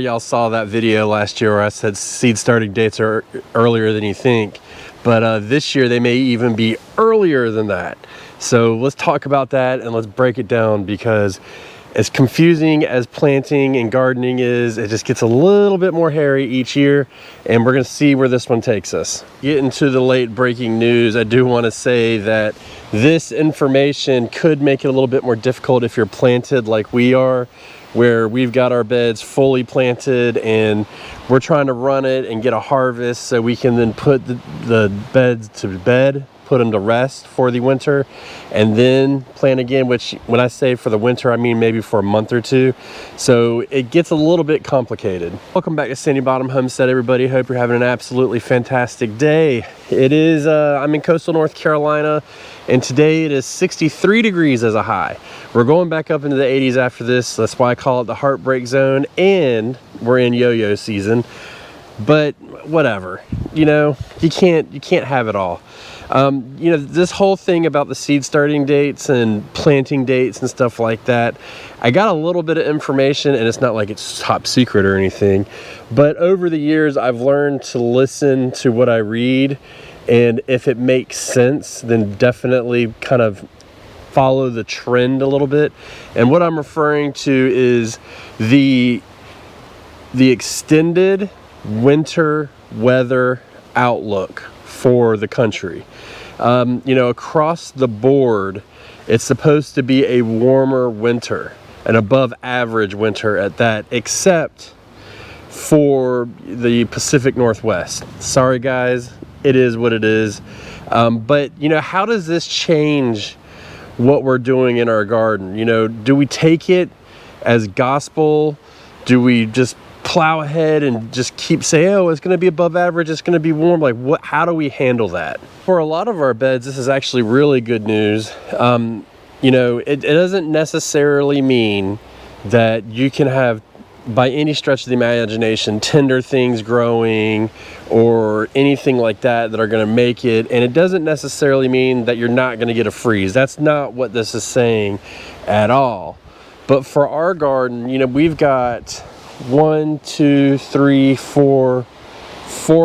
Y'all saw that video last year where I said seed starting dates are earlier than you think, but this year they may even be earlier than that. So let's talk about that and let's break it down, because as confusing as planting and gardening is, it just gets a little bit more hairy each year, and we're going to see where this one takes us. Getting to the late breaking news, I do want to say that this information could make it a little bit more difficult if you're planted like we are, where we've got our beds fully planted and we're trying to run it and get a harvest so we can then put the beds to bed, put them to rest for the winter, and then plant again, which when I say for the winter, I mean maybe for a month or two. So it gets a little bit complicated. Welcome back to Sandy Bottom Homestead, everybody. Hope you're having an absolutely fantastic day. It is, I'm in coastal North Carolina, and today it is 63 degrees as a high. We're going back up into the 80s after this. That's why I call it the heartbreak zone, and we're in yo-yo season. But whatever, you know, you can't have it all. You know, this whole thing about the seed starting dates and planting dates and stuff like that, I got a little bit of information, and it's not like it's top secret or anything, but over the years I've learned to listen to what I read, and if it makes sense, then definitely kind of follow the trend a little bit. And what I'm referring to is the extended winter weather outlook for the country. You know, across the board, it's supposed to be a warmer winter, an above average winter at that, except for the Pacific Northwest. Sorry guys, it is what it is. But you know, how does this change what we're doing in our garden? You know, do we take it as gospel? Do we just plow ahead and just keep saying, oh, it's going to be above average, it's going to be warm? Like, what? How do we handle that? For a lot of our beds, this is actually really good news. You know, it doesn't necessarily mean that you can have, by any stretch of the imagination, tender things growing or anything like that that are going to make it. And it doesn't necessarily mean that you're not going to get a freeze. That's not what this is saying at all. But for our garden, you know, we've got 1, 2, 3, 4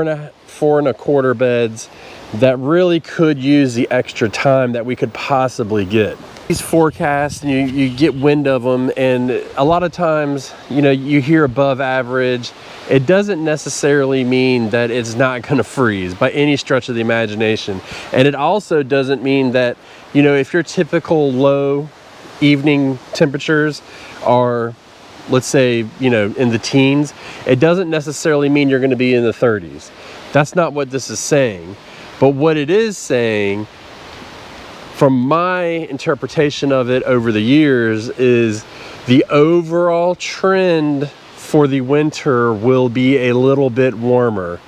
and a quarter beds that really could use the extra time that we could possibly get. These forecasts, and you get wind of them, and a lot of times, you know, you hear above average. It doesn't necessarily mean that it's not going to freeze by any stretch of the imagination. And it also doesn't mean that, you know, if your typical low evening temperatures are, let's say, you know, in the teens, it doesn't necessarily mean you're going to be in the 30s. That's not what this is saying. But what it is saying, from my interpretation of it over the years, is the overall trend for the winter will be a little bit warmer.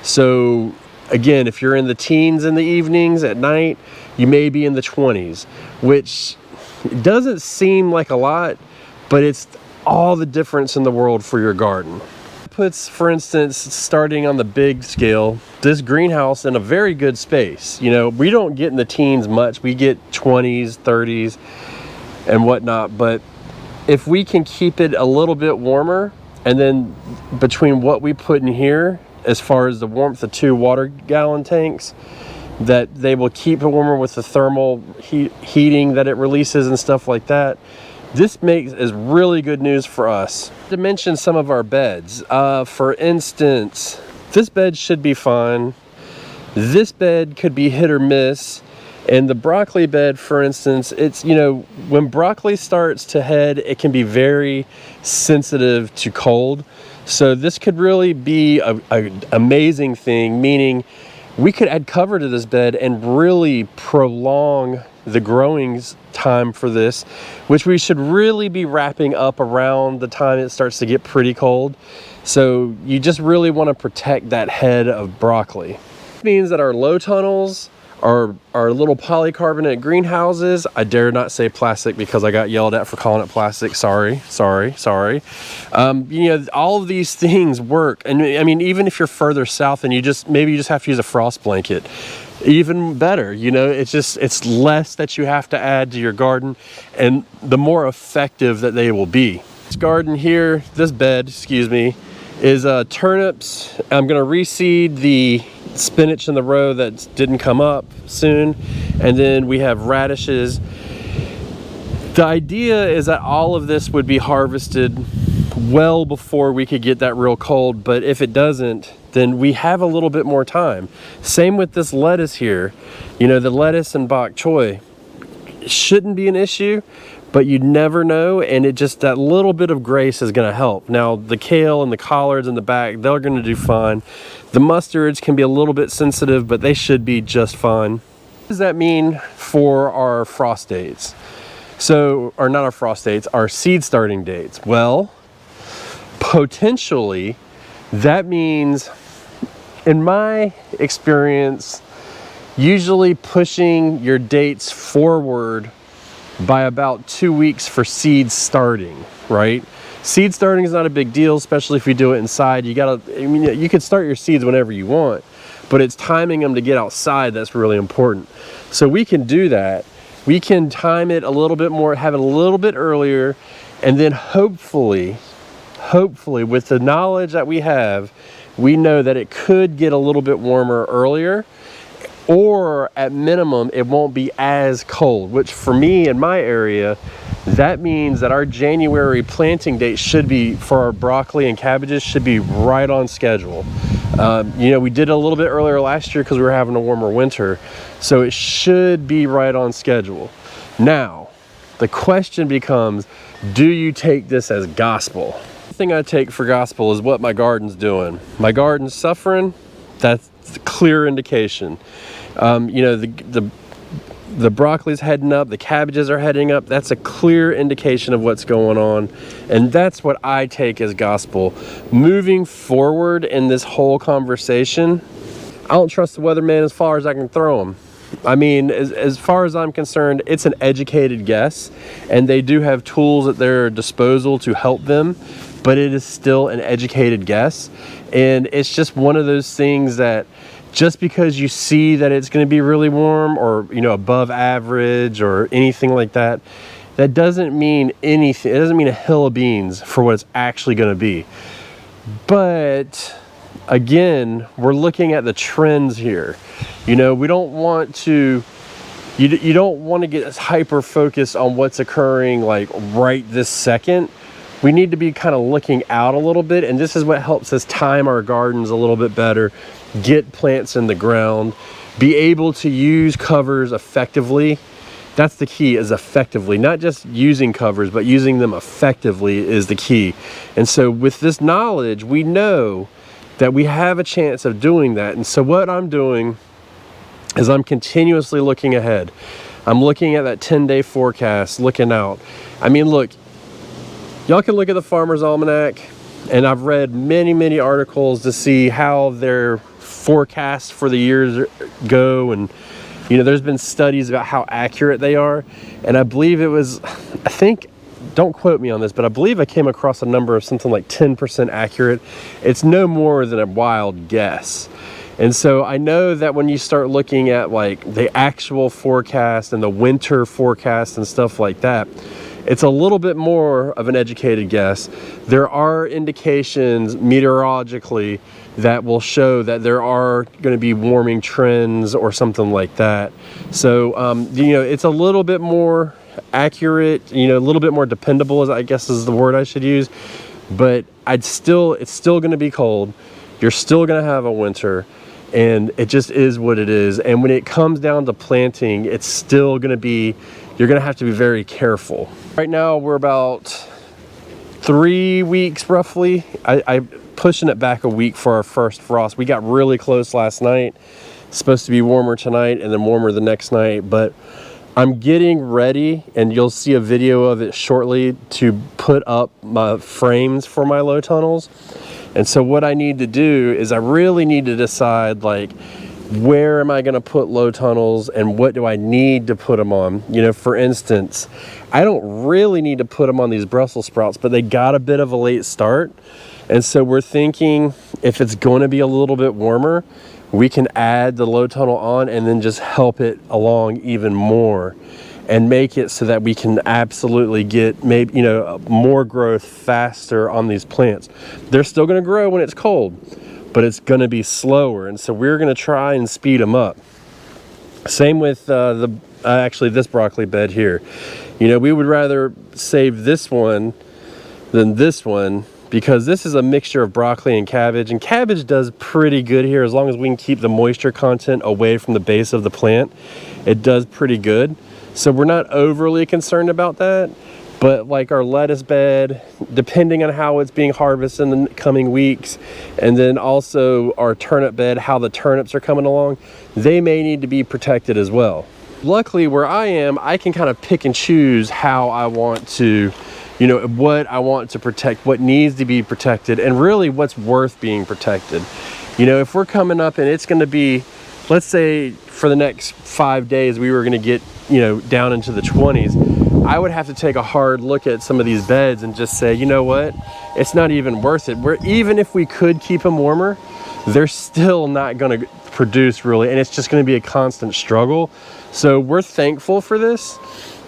So again, if you're in the teens in the evenings at night, you may be in the 20s, which doesn't seem like a lot, but it's all the difference in the world for your garden. Puts, for instance, starting on the big scale, this greenhouse in a very good space. You know, we don't get in the teens much. We get 20s, 30s, and whatnot. But if we can keep it a little bit warmer, and then between what we put in here, as far as the warmth, the 2 water gallon tanks, that they will keep it warmer with the thermal heating that it releases and stuff like that. This is really good news for us. To mention some of our beds, for instance, this bed should be fine. This bed could be hit or miss. And the broccoli bed, for instance, it's, you know, when broccoli starts to head, it can be very sensitive to cold. So this could really be an amazing thing, meaning we could add cover to this bed and really prolong the growing time for this, which we should really be wrapping up around the time it starts to get pretty cold. So you just really want to protect that head of broccoli. It means that our low tunnels, our little polycarbonate greenhouses, I dare not say plastic because I got yelled at for calling it plastic. Sorry. You know, all of these things work. And I mean, even if you're further south and maybe you just have to use a frost blanket, even better. You know, it's less that you have to add to your garden, and the more effective that they will be. garden here, this bed, excuse me, is turnips. I'm gonna reseed the spinach in the row that didn't come up soon, and then we have radishes. The idea is that all of this would be harvested well before we could get that real cold, but if it doesn't, then we have a little bit more time. Same with this lettuce here. You know, the lettuce and bok choy shouldn't be an issue, but you never know, and it just, that little bit of grace is gonna help. Now, the kale and the collards in the back, they're gonna do fine. The mustards can be a little bit sensitive, but they should be just fine. What does that mean for our frost dates? So, or not our frost dates, our seed starting dates. Well, potentially, that means, in my experience, usually pushing your dates forward by about 2 weeks for seed starting, right? Seed starting is not a big deal, especially if you do it inside. You gotta, I mean, you can start your seeds whenever you want, but it's timing them to get outside that's really important. So we can do that. We can time it a little bit more, have it a little bit earlier, and then hopefully with the knowledge that we have, we know that it could get a little bit warmer earlier, or at minimum, it won't be as cold, which for me in my area, that means that our January planting date should be, for our broccoli and cabbages, should be right on schedule. You know, we did it a little bit earlier last year because we were having a warmer winter, so it should be right on schedule. Now, the question becomes, do you take this as gospel? The thing I take for gospel is what my garden's doing. My garden's suffering, that's a clear indication. You know, the broccoli's heading up, the cabbages are heading up. That's a clear indication of what's going on, and that's what I take as gospel. Moving forward in this whole conversation, I don't trust the weatherman as far as I can throw him. I mean, as far as I'm concerned, it's an educated guess, and they do have tools at their disposal to help them, but it is still an educated guess. And it's just one of those things that just because you see that it's going to be really warm, or, you know, above average or anything like that, that doesn't mean anything. It doesn't mean a hill of beans for what it's actually going to be. But again, we're looking at the trends here. You know, we don't want to, you don't want to get hyper focused on what's occurring like right this second. We need to be kind of looking out a little bit, and this is what helps us time our gardens a little bit better, get plants in the ground, be able to use covers effectively. That's the key, is effectively. Not just using covers, but using them effectively is the key. And so with this knowledge, we know that we have a chance of doing that. And so what I'm doing is I'm continuously looking ahead. I'm looking at that 10-day forecast, looking out. I mean, look, y'all can look at the Farmer's Almanac, and I've read many articles to see how their forecasts for the years go, and you know, there's been studies about how accurate they are, and I believe it was, I think, don't quote me on this, but I believe I came across a number of something like 10% accurate. It's no more than a wild guess. And so I know that when you start looking at like the actual forecast and the winter forecast and stuff like that, it's a little bit more of an educated guess. There are indications meteorologically that will show that there are going to be warming trends or something like that. So, you know, it's a little bit more accurate, you know, a little bit more dependable, I guess is the word I should use. But it's still going to be cold. You're still going to have a winter, and it just is what it is. And when it comes down to planting, it's still going to be, you're going to have to be very careful. Right now, we're about 3 weeks roughly. I'm pushing it back a week for our first frost. We got really close last night. It's supposed to be warmer tonight and then warmer the next night. But I'm getting ready, and you'll see a video of it shortly, to put up my frames for my low tunnels. And so what I need to do is I really need to decide, like, where am I going to put low tunnels and what do I need to put them on? You know, for instance, I don't really need to put them on these Brussels sprouts, but they got a bit of a late start. And so we're thinking, if it's going to be a little bit warmer, we can add the low tunnel on and then just help it along even more. and make it so that we can absolutely get maybe, you know, more growth faster on these plants. They're still going to grow when it's cold, but it's going to be slower, and so we're going to try and speed them up. Same with actually this broccoli bed here. You know, we would rather save this one than this one, because this is a mixture of broccoli and cabbage does pretty good here as long as we can keep the moisture content away from the base of the plant. It does pretty good, so we're not overly concerned about that. But like our lettuce bed, depending on how it's being harvested in the coming weeks, and then also our turnip bed, how the turnips are coming along, they may need to be protected as well. Luckily where I am, I can kind of pick and choose how I want to, you know, what I want to protect, what needs to be protected, and really what's worth being protected. You know, if we're coming up and it's going to be, let's say for the next 5 days we were going to get, you know, down into the 20s, I would have to take a hard look at some of these beds and just say, you know what, it's not even worth it. Even if we could keep them warmer, they're still not going to produce really, and it's just going to be a constant struggle. So we're thankful for this,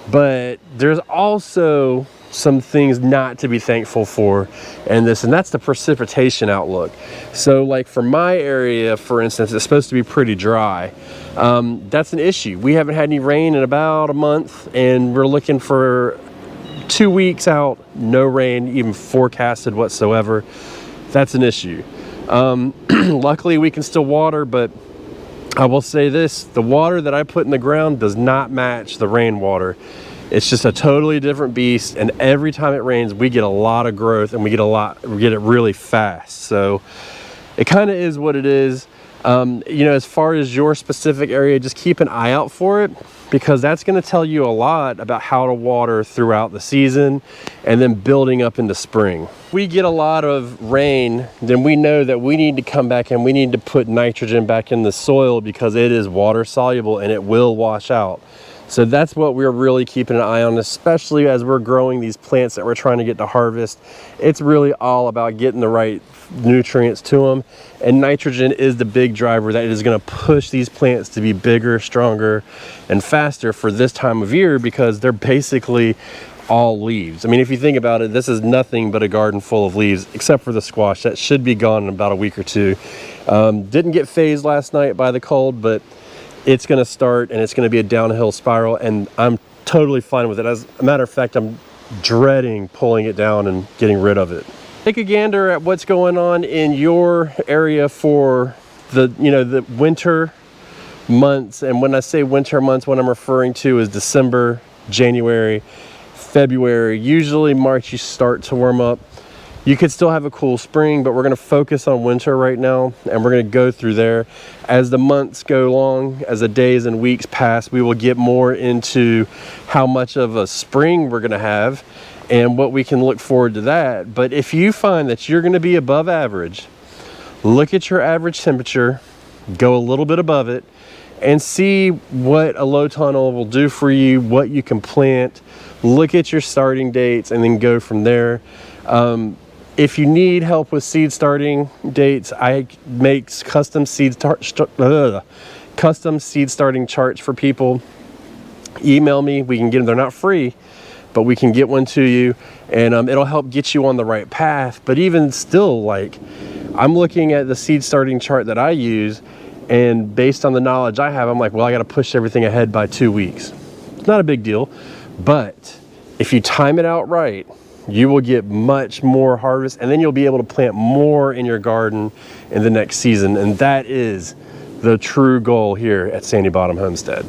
but there's also some things not to be thankful for in this, and that's the precipitation outlook. So like for my area, for instance, it's supposed to be pretty dry. That's an issue. We haven't had any rain in about a month, and we're looking for 2 weeks out, no rain even forecasted whatsoever. That's an issue. Luckily we can still water, but I will say this, the water that I put in the ground does not match the rainwater. It's just a totally different beast, and every time it rains we get a lot of growth, and we get it really fast. So it kind of is what it is. You know, as far as your specific area, just keep an eye out for it, because that's going to tell you a lot about how to water throughout the season and then building up into spring. If we get a lot of rain, then we know that we need to come back and we need to put nitrogen back in the soil, because it is water soluble and it will wash out. So that's what we're really keeping an eye on, especially as we're growing these plants that we're trying to get to harvest. It's really all about getting the right nutrients to them, and nitrogen is the big driver that is going to push these plants to be bigger, stronger, and faster for this time of year, because they're basically all leaves. I mean, if you think about it, this is nothing but a garden full of leaves, except for the squash that should be gone in about a week or two. Didn't get phased last night by the cold, but it's going to start, and it's going to be a downhill spiral, and I'm totally fine with it. As a matter of fact, I'm dreading pulling it down and getting rid of it. Take a gander at what's going on in your area for the, you know, the winter months. And when I say winter months, what I'm referring to is December, January, February. Usually March you start to warm up. You could still have a cool spring, but we're going to focus on winter right now, and we're going to go through there. As the months go along, as the days and weeks pass, we will get more into how much of a spring we're going to have and what we can look forward to that. But if you find that you're going to be above average, look at your average temperature, go a little bit above it, and see what a low tunnel will do for you, what you can plant. Look at your starting dates and then go from there. If you need help with seed starting dates, I make custom seed starting charts for people. Email me, we can get them. They're not free, but we can get one to you, and it'll help get you on the right path. But even still, like, I'm looking at the seed starting chart that I use, and based on the knowledge I have, I'm like, well, I got to push everything ahead by 2 weeks. It's not a big deal, but if you time it out right, you will get much more harvest, and then you'll be able to plant more in your garden in the next season. And that is the true goal here at Sandy Bottom Homestead.